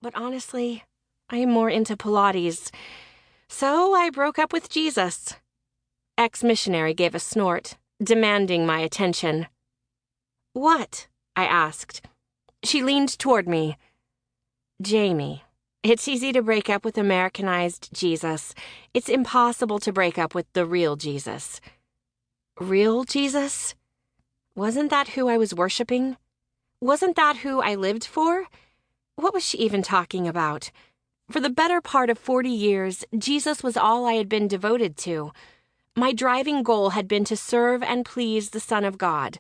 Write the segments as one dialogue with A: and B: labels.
A: But honestly, I am more into Pilates. So I broke up with Jesus. Ex-missionary gave a snort, demanding my attention. What? I asked. She leaned toward me. Jami, it's easy to break up with Americanized Jesus. It's impossible to break up with the real Jesus. Real Jesus? Wasn't that who I was worshiping? Wasn't that who I lived for? What was she even talking about? For the better part of 40 years, Jesus was all I had been devoted to. My driving goal had been to serve and please the Son of God.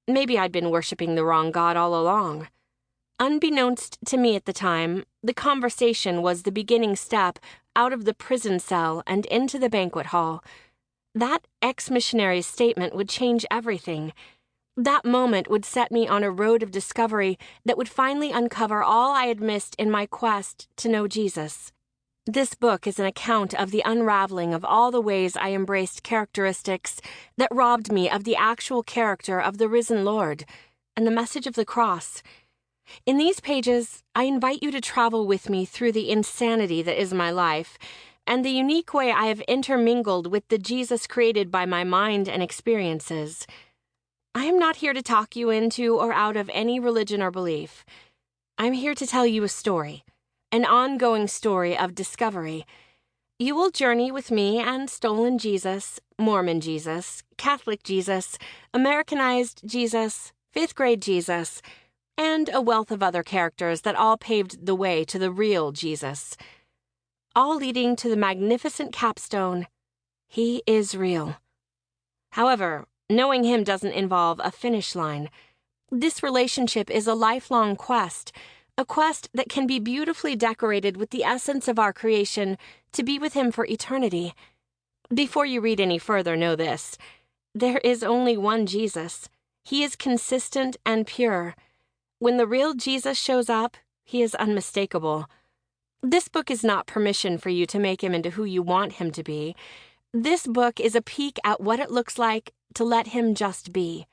A: Maybe I'd been worshiping the wrong God all along. Unbeknownst to me at the time, the conversation was the beginning step out of the prison cell and into the banquet hall. That ex-missionary's statement would change everything. That moment would set me on a road of discovery that would finally uncover all I had missed in my quest to know Jesus. This book is an account of the unraveling of all the ways I embraced characteristics that robbed me of the actual character of the risen Lord and the message of the cross. In these pages, I invite you to travel with me through the insanity that is my life and the unique way I have intermingled with the Jesus created by my mind and experiences. I am not here to talk you into or out of any religion or belief. I'm here to tell you a story, an ongoing story of discovery. You will journey with me and stolen Jesus, Mormon Jesus, Catholic Jesus, Americanized Jesus, fifth-grade Jesus, and a wealth of other characters that all paved the way to the real Jesus. All leading to the magnificent capstone, He is real. However, knowing Him doesn't involve a finish line. This relationship is a lifelong quest, a quest that can be beautifully decorated with the essence of our creation to be with Him for eternity. Before you read any further, know this. There is only one Jesus. He is consistent and pure. When the real Jesus shows up, He is unmistakable. This book is not permission for you to make Him into who you want Him to be. This book is a peek at what it looks like to let Him just be.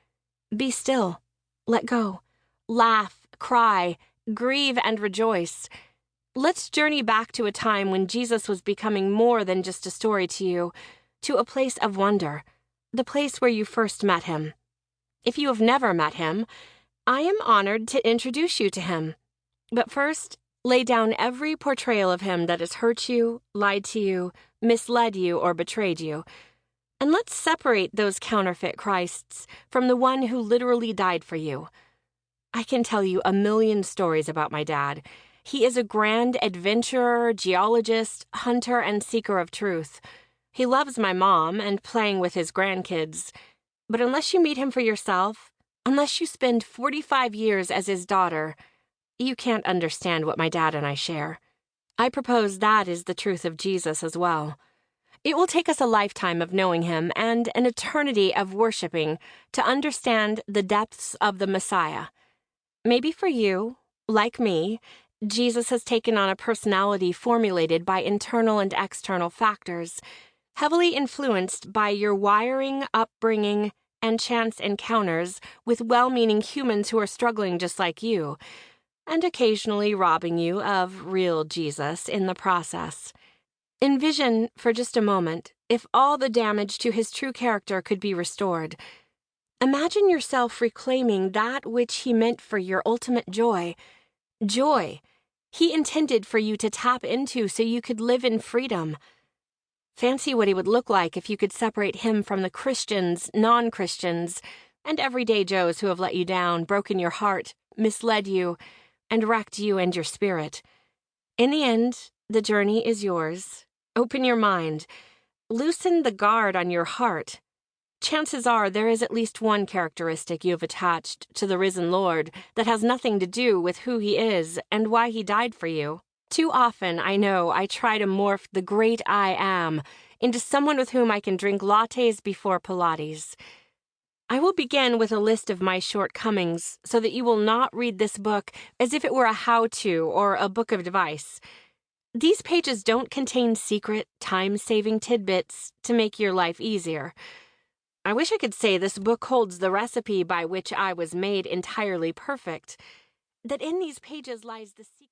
A: Be still. Let go. Laugh, cry, grieve, and rejoice. Let's journey back to a time when Jesus was becoming more than just a story to you, to a place of wonder, the place where you first met Him. If you have never met Him, I am honored to introduce you to Him. But first, lay down every portrayal of Him that has hurt you, lied to you, misled you, or betrayed you. And let's separate those counterfeit Christs from the one who literally died for you. I can tell you a million stories about my dad. He is a grand adventurer, geologist, hunter, and seeker of truth. He loves my mom and playing with his grandkids. But unless you meet him for yourself, unless you spend 45 years as his daughter, you can't understand what my dad and I share. I propose that is the truth of Jesus as well. It will take us a lifetime of knowing Him and an eternity of worshiping to understand the depths of the Messiah. Maybe for you, like me, Jesus has taken on a personality formulated by internal and external factors, heavily influenced by your wiring, upbringing, and chance encounters with well-meaning humans who are struggling just like you, and occasionally robbing you of real Jesus in the process. Envision, for just a moment, if all the damage to His true character could be restored. Imagine yourself reclaiming that which He meant for your ultimate joy. Joy He intended for you to tap into so you could live in freedom. Fancy what He would look like if you could separate Him from the Christians, non-Christians, and everyday Joes who have let you down, broken your heart, misled you, and wrecked you and your spirit. In the end, the journey is yours. Open your mind. Loosen the guard on your heart. Chances are there is at least one characteristic you have attached to the risen Lord that has nothing to do with who He is and why He died for you. Too often, I know, I try to morph the great I am into someone with whom I can drink lattes before Pilates. I will begin with a list of my shortcomings so that you will not read this book as if it were a how-to or a book of advice. These pages don't contain secret, time-saving tidbits to make your life easier. I wish I could say this book holds the recipe by which I was made entirely perfect, that in these pages lies the secret.